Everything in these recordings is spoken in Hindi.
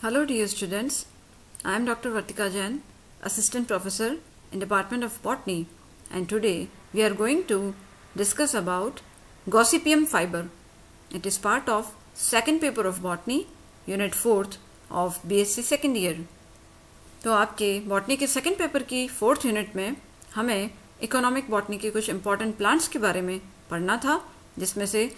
Hello dear students, I am Dr. Vartika Jain, Assistant Professor in Department of Botany, and today we are going to discuss about Gossypium fiber. It is part of second paper of Botany, Unit 4th of BSc second year. तो आपके बॉटनी के सेकंड पेपर की 4th यूनिट में हमें इकोनॉमिक बॉटनी के कुछ इम्पॉर्टेंट प्लांट्स के बारे में पढ़ना था, जिसमें से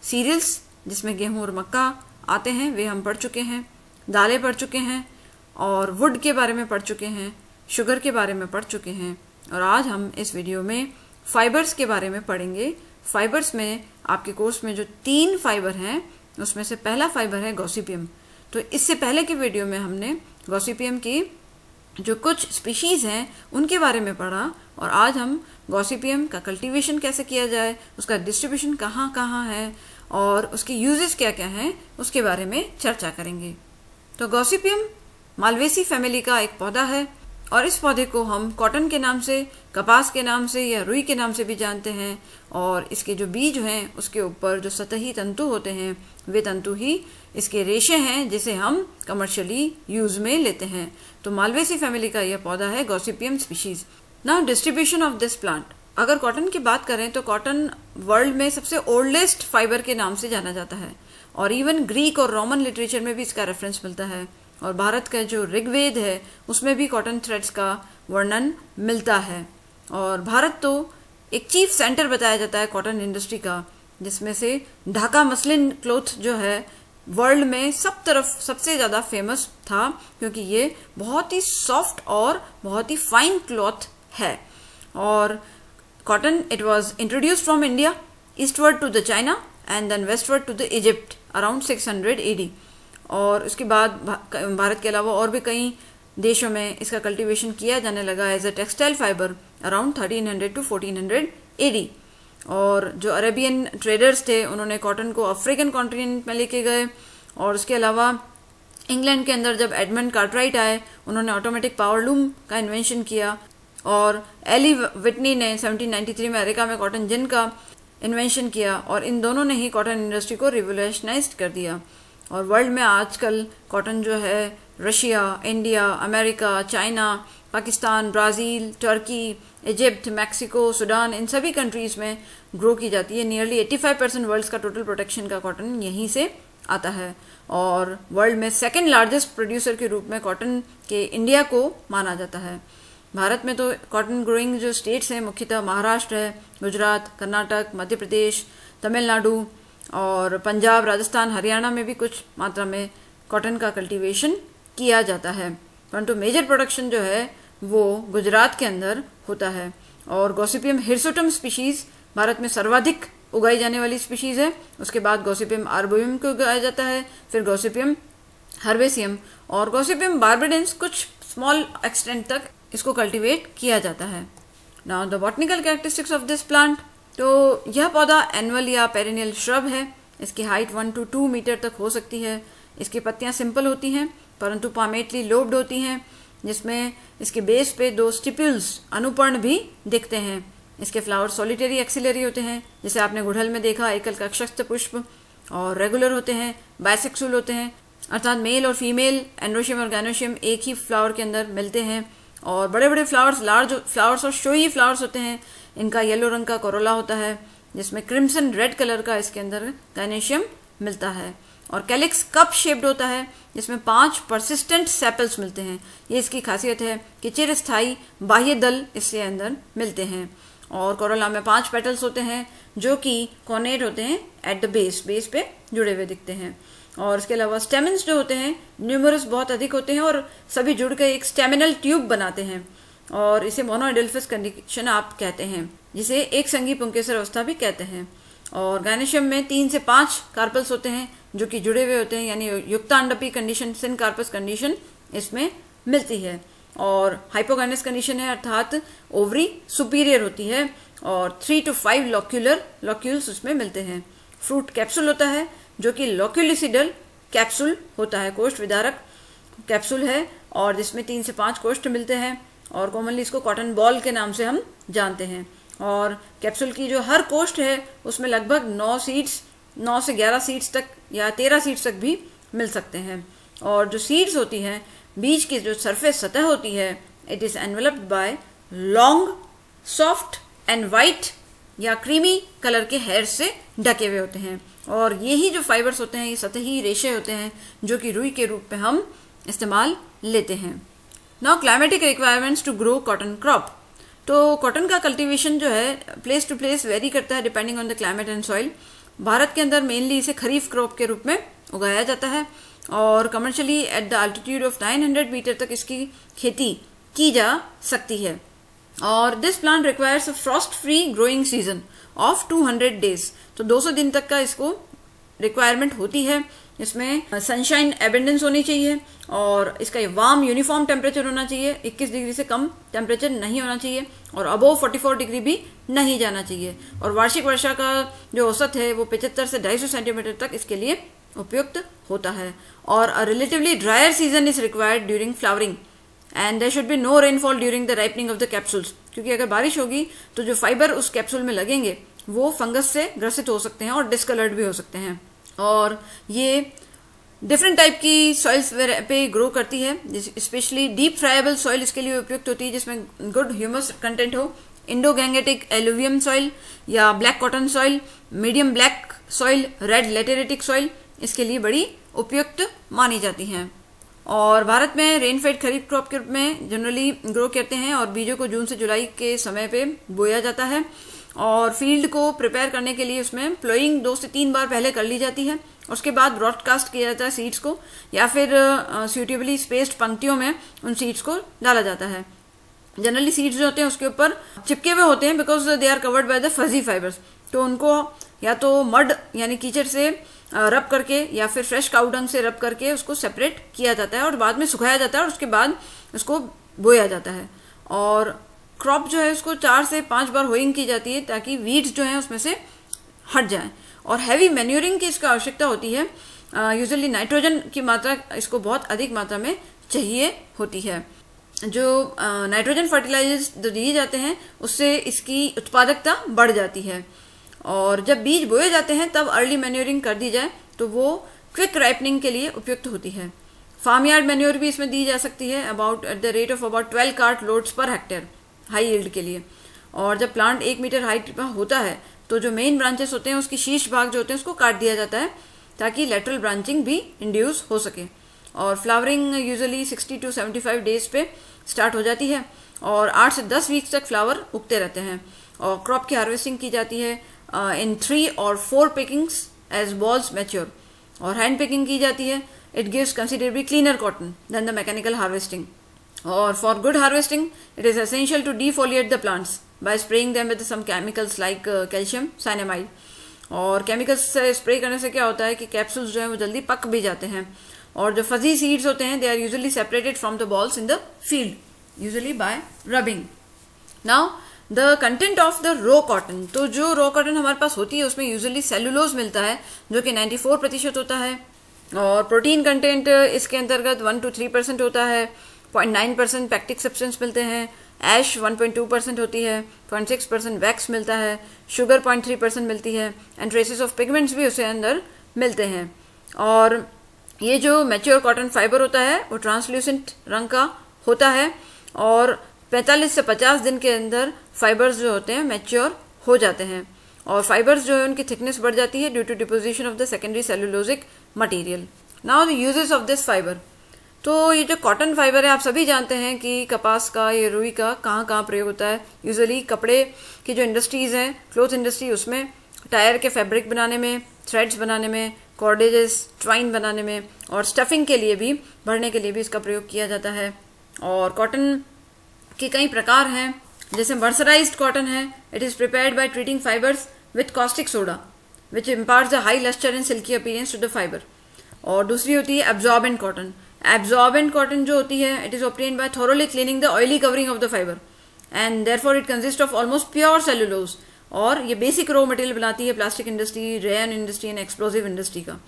सीरियल्स जिसमें गेहूं और मक्का आते हैं वे हम पढ़ चुके हैं, दालें पढ़ चुके हैं और वुड के बारे में पढ़ चुके हैं, शुगर के बारे में पढ़ चुके हैं। और आज हम इस वीडियो में फाइबर्स के बारे में पढ़ेंगे। फाइबर्स में आपके कोर्स में जो 3 फाइबर हैं उसमें से पहला फाइबर है गॉसिपियम। तो इससे पहले के वीडियो में हमने गॉसिपियम की जो कुछ स्पीशीज हैं उनके बारे में पढ़ा और आज हम गॉसिपियम का कल्टीवेशन कैसे किया जाए, उसका डिस्ट्रीब्यूशन कहाँ कहाँ है और उसके यूजेस क्या क्या हैं उसके बारे में चर्चा करेंगे। तो गॉसिपियम मालवेसी फैमिली का एक पौधा है और इस पौधे को हम कॉटन के नाम से, कपास के नाम से या रुई के नाम से भी जानते हैं। और इसके जो बीज हैं उसके ऊपर जो सतही तंतु होते हैं वे तंतु ही इसके रेशे हैं जिसे हम कमर्शियली यूज में लेते हैं। तो मालवेसी फैमिली का यह पौधा है Gossypium species. Now distribution of this plant, अगर कॉटन की बात करें तो कॉटन वर्ल्ड में सबसे ओल्डेस्ट फाइबर के नाम से जाना जाता है और इवन ग्रीक और रोमन लिटरेचर में भी इसका रेफरेंस मिलता है। और भारत का जो ऋग्वेद है उसमें भी कॉटन थ्रेड्स का वर्णन मिलता है। और भारत तो एक चीफ सेंटर बताया जाता है कॉटन इंडस्ट्री का, जिसमें से ढाका मसलिन क्लॉथ जो है वर्ल्ड में सब तरफ सबसे ज़्यादा फेमस था, क्योंकि ये बहुत ही सॉफ्ट और बहुत ही फाइन क्लॉथ है। और cotton it was introduced from India eastward to the China and then westward to the Egypt around 600 AD। और उसके बाद भारत के अलावा और भी कई देशों में इसका कल्टीवेशन किया जाने लगा as a textile fibre around 1300 to 1400 AD। और जो अरेबियन ट्रेडर्स थे उन्होंने कॉटन को अफ्रीकन कॉन्टिनेंट में लेके गए। और उसके अलावा इंग्लैंड के अंदर जब एडमंड कार्टराइट आए उन्होंने ऑटोमेटिक पावर लूम का इन्वेंशन किया और एली विटनी ने 1793 में अमेरिका में कॉटन जिन का इन्वेंशन किया और इन दोनों ने ही कॉटन इंडस्ट्री को रिवोल्यूशनाइज कर दिया। और वर्ल्ड में आजकल कॉटन जो है Russia, India, America, China, Pakistan, Brazil, Turkey, Egypt, Mexico, Sudan, इन सभी कंट्रीज में ग्रो की जाती है। नियरली 85% वर्ल्ड का टोटल प्रोडक्शन का कॉटन यहीं से आता है। और वर्ल्ड में सेकेंड लार्जेस्ट प्रोड्यूसर के रूप में कॉटन के इंडिया को माना जाता है। भारत में तो कॉटन ग्रोइंग जो स्टेट्स हैं मुख्यतः महाराष्ट्र है, गुजरात, कर्नाटक, मध्य प्रदेश, तमिलनाडु और पंजाब, राजस्थान, हरियाणा में भी कुछ मात्रा में कॉटन का कल्टीवेशन किया जाता है, परंतु मेजर प्रोडक्शन जो है वो गुजरात के अंदर होता है। और गॉसिपियम हिरसुटम स्पीशीज भारत में सर्वाधिक उगाई जाने वाली स्पीशीज है। उसके बाद गॉसिपियम आर्बोरियम को उगाया जाता है, फिर गॉसिपियम हर्बेसियम और गॉसिपियम बार्बेडेंस कुछ स्मॉल एक्सटेंट तक इसको कल्टीवेट किया जाता है। Now the botanical characteristics of this plant, तो यह पौधा एनुअल या पेरिनियल श्रब है। इसकी हाइट 1 to 2 मीटर तक हो सकती है। इसकी पत्तियां सिंपल होती हैं परंतु पामेटली लोब्ड होती हैं, जिसमें इसके बेस पे 2 स्टिप्यूल्स अनुपर्ण भी दिखते हैं। इसके फ्लावर सॉलिटरी एक्सिलरी होते हैं, जैसे आपने गुड़हल में देखा एकल कक्षस्थ पुष्प, और रेगुलर होते हैं, बाइसेक्सुअल होते हैं, अर्थात मेल और फीमेल एंड्रोशियम और गैनोशियम एक ही फ्लावर के अंदर मिलते हैं। और बड़े बड़े फ्लावर्स, लार्ज फ्लावर्स और शोई फ्लावर्स होते हैं। इनका येलो रंग का कोरोला होता है जिसमें क्रिम्सन रेड कलर का इसके अंदर गैनेशियम मिलता है। और कैलिक्स कप शेप्ड होता है जिसमें 5 परसिस्टेंट सेपल्स मिलते हैं। ये इसकी खासियत है कि चिरस्थायी बाह्य दल इससे अंदर मिलते हैं। और कोरोला में 5 पेटल्स होते हैं जो कि कॉर्नेट होते हैं एट द बेस पे जुड़े हुए दिखते हैं। और इसके अलावा स्टेमिन्स जो होते हैं न्यूमरस बहुत अधिक होते हैं और सभी जुड़कर एक स्टेमिनल ट्यूब बनाते हैं और इसे मोनोएडेल्फस कंडीशन आप कहते हैं, जिसे एक संघी पुंकेसर अवस्था भी कहते हैं। और गैनेशियम में 3 से 5 कार्पल्स होते हैं जो कि जुड़े हुए होते हैं, यानी युक्तांडपी कंडीशन, सिन कार्पस कंडीशन इसमें मिलती है। और हाइपोगाइनस कंडीशन है, अर्थात ओवरी सुपीरियर होती है और 3 to 5 लॉक्यूल्स उसमें मिलते हैं। फ्रूट कैप्सूल होता है जो कि लॉक्यूलिसिडल कैप्सूल होता है, कोष्ठ विदारक कैप्सूल है और जिसमें 3 से 5 कोष्ठ मिलते हैं। और कॉमनली इसको कॉटन बॉल के नाम से हम जानते हैं। और कैप्सूल की जो हर कोष्ठ है उसमें लगभग 9 से 11 सीड्स तक या 13 सीड्स तक भी मिल सकते हैं। और जो सीड्स होती हैं, बीज की जो सरफेस सतह होती है, it is enveloped by long soft and white या क्रीमी कलर के हेयर से ढके हुए होते हैं। और यही जो फाइबर्स होते हैं, ये सतही रेशे होते हैं जो कि रुई के रूप में हम इस्तेमाल लेते हैं। Now climatic requirements to grow cotton crop. तो कॉटन का कल्टीवेशन जो है प्लेस टू प्लेस वेरी करता है depending on the climate and soil. Bharat के अंदर मेनली इसे खरीफ क्रॉप के रूप में उगाया जाता है और commercially at the altitude of 900 metre तक इसकी खेती की जा सकती है। और this plant requires a frost free growing season of 200 days. तो 200 दिन तक का इसको रिक्वायरमेंट होती है। इसमें सनशाइन एबेंडेंस होनी चाहिए और इसका वार्म यूनिफॉर्म टेम्परेचर होना चाहिए। 21 डिग्री से कम टेम्परेचर नहीं होना चाहिए और अबोव 44 डिग्री भी नहीं जाना चाहिए। और वार्षिक वर्षा का जो औसत है वो 75 से 250 सेंटीमीटर तक इसके लिए उपयुक्त होता है। और a relatively drier season is required during flowering and there should be no rainfall during the ripening of the capsules, क्योंकि अगर बारिश होगी तो जो फाइबर उस कैप्सूल में लगेंगे वो फंगस से ग्रसित हो सकते हैं और डिस्कलर्ड भी हो सकते हैं। और ये डिफरेंट टाइप की सॉइल्स पे ग्रो करती है, स्पेशली डीप फ्राइबल सॉइल इसके लिए उपयुक्त होती है जिसमें गुड ह्यूमस कंटेंट हो। इंडो गैंगेटिक एलुवियम सॉइल या black cotton soil, medium black soil, red lateritic soil इसके लिए बड़ी उपयुक्त मानी जाती हैं। और भारत में रेनफेड खरीफ क्रॉप के रूप में जनरली ग्रो करते हैं और बीजों को जून से जुलाई के समय पे बोया जाता है। और फील्ड को प्रिपेयर करने के लिए उसमें प्लोइंग 2 से 3 बार पहले कर ली जाती है। उसके बाद ब्रॉडकास्ट किया जाता है सीड्स को या फिर सूटेबली स्पेस्ड पंक्तियों में उन सीड्स को डाला जाता है। जनरली सीड्स जो होते हैं उसके ऊपर चिपके हुए होते हैं because they are covered by the fuzzy fibres. तो उनको या तो मड यानी कीचड़ से रब करके या फिर फ्रेश काऊ डंग से रब करके उसको सेपरेट किया जाता है और बाद में सुखाया जाता है और उसके बाद उसको बोया जाता है। और क्रॉप जो है उसको 4 से 5 बार होइंग की जाती है ताकि वीड्स जो हैं उसमें से हट जाएं। और हैवी मैन्यूरिंग की इसका आवश्यकता होती है। यूजुअली नाइट्रोजन की मात्रा इसको बहुत अधिक मात्रा में चाहिए होती है। जो नाइट्रोजन फर्टिलाइजर्स जो दिए जाते हैं उससे इसकी उत्पादकता बढ़ जाती है। और जब बीज बोए जाते हैं तब अर्ली मैन्योरिंग कर दी जाए तो वो क्विक राइपनिंग के लिए उपयुक्त होती है। फार्म यार्ड मैन्योर भी इसमें दी जा सकती है about at the rate of about 12 cart loads per hectare high yield के लिए। और जब प्लांट 1 मीटर हाइट पर होता है तो जो मेन ब्रांचेस होते हैं उसकी शीर्ष भाग जो होते हैं उसको काट दिया जाता है ताकि लेटरल ब्रांचिंग भी इंड्यूस हो सके। और फ्लावरिंग यूजुअली 60 to 75 डेज पे स्टार्ट हो जाती है और 8 से 10 वीक्स तक फ्लावर उगते रहते हैं। और क्रॉप की हार्वेस्टिंग की जाती है in 3 or 4 pickings as balls mature। और हैंड पिकिंग की जाती है। It gives considerably cleaner cotton than the mechanical harvesting. और for good harvesting it is essential to defoliate the plants by spraying them with some chemicals like calcium cyanamide. और केमिकल्स से स्प्रे करने से क्या होता है कि कैप्सूल्स जो है वो जल्दी पक भी जाते हैं। और जो फजी सीड्स होते हैं they are usually separated from the bolls in the field usually by rubbing. Now the content of the raw cotton. तो जो रो कॉटन हमारे पास होती है उसमें यूजुअली सेलुलोज मिलता है जो कि 94% होता है। और प्रोटीन कंटेंट इसके अंतर्गत 1 to 3% होता है। 0.9% पैक्टिक सब्सटेंस मिलते हैं। ऐश 1.2% होती है। 0.6% वैक्स मिलता है। शुगर 0.3% मिलती है एंड ट्रेसेस ऑफ पिगमेंट्स भी उसके अंदर मिलते हैं। और ये जो मैच्योर कॉटन फाइबर होता है वो ट्रांसल्यूसेंट रंग का होता है और 45 से 50 दिन के अंदर फाइबर्स जो होते हैं मैच्योर हो जाते हैं। और फाइबर्स जो है उनकी थिकनेस बढ़ जाती है due to deposition of the secondary cellulosic material. Now the uses of this fibre. तो ये जो कॉटन फाइबर है आप सभी जानते हैं कि कपास का या रुई का कहाँ कहाँ प्रयोग होता है। यूजुअली कपड़े की जो इंडस्ट्रीज हैं, क्लोथ इंडस्ट्री, उसमें टायर के फैब्रिक बनाने में, थ्रेड्स बनाने में, कॉर्डेजेस, ट्वाइन बनाने में और स्टफिंग के लिए भी, भरने के लिए भी इसका प्रयोग किया जाता है। और कॉटन के कई प्रकार हैं जैसे मर्सराइज्ड कॉटन है। It is prepared by treating fibres with caustic soda which imparts the high lustre and silky appearance to the fibre. और दूसरी होती है एब्जॉर्बेंट कॉटन। एब्जॉर्बेंट कॉटन जो होती है it is obtained by thoroughly cleaning the oily covering of the fibre and therefore it consist of almost pure cellulose. और ये बेसिक रॉ मटेरियल बनाती है plastic industry, rayon industry and explosive industry का।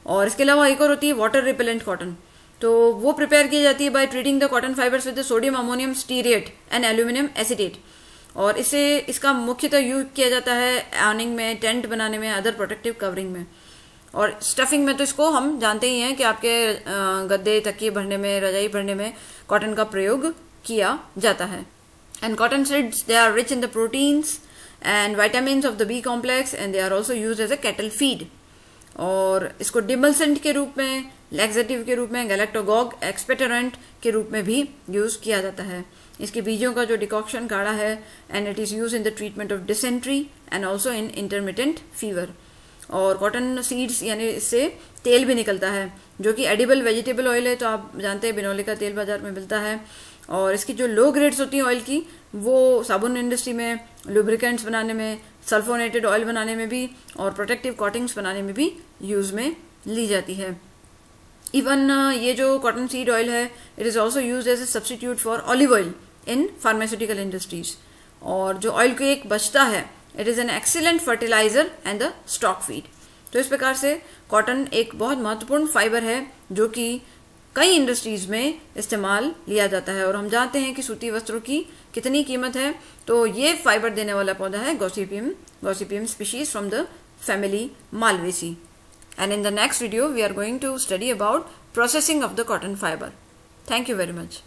और इसके अलावा एक और होती है वाटर रिपेलेंट कॉटन। तो वो प्रिपेयर की जाती है by treating the cotton fibres with sodium ammonium stearate and aluminium acetate. और इसका मुख्यतः यूज किया जाता है आवनिंग में, टेंट बनाने में, अदर प्रोटेक्टिव कवरिंग में। और स्टफिंग में तो इसको हम जानते ही हैं कि आपके गद्दे तकिए भरने में, रजाई भरने में कॉटन का प्रयोग किया जाता है. And cotton seeds they are rich in the proteins and vitamins of the B complex and they are also use as a cattle feed. और इसको डिमल्सेंट के रूप में, लैक्सेटिव के रूप में, गैलेक्टोगॉग एक्सपेक्टोरेंट के रूप में भी यूज किया जाता है. इसके बीजों का जो डिकॉक्शन काढ़ा है and it is use in the treatment of dysentery and also in intermittent fever. और कॉटन सीड्स यानी इससे तेल भी निकलता है जो कि एडिबल वेजिटेबल ऑयल है. तो आप जानते हैं बिनोले का तेल बाजार में मिलता है. और इसकी जो लो ग्रेड्स होती हैं ऑयल की, वो साबुन इंडस्ट्री में, लुब्रिकेंट्स बनाने में, सल्फोनेटेड ऑयल बनाने में भी और प्रोटेक्टिव कॉटिंग्स बनाने में भी यूज में ली जाती है. इवन ये जो कॉटन सीड ऑयल है, it is also use as a substitute for olive oil in pharmaceutical industries. और जो ऑयल को एक बचता है, it is an excellent fertiliser and the stock feed. तो इस प्रकार से कॉटन एक बहुत महत्वपूर्ण फाइबर है जो कि कई इंडस्ट्रीज में इस्तेमाल लिया जाता है. और हम जानते हैं कि सूती वस्त्रों की कितनी कीमत है. तो ये फाइबर देने वाला पौधा है Gossypium species from the family Malvaceae. And in the next video, we are going to study about processing of the cotton fiber. Thank you very much.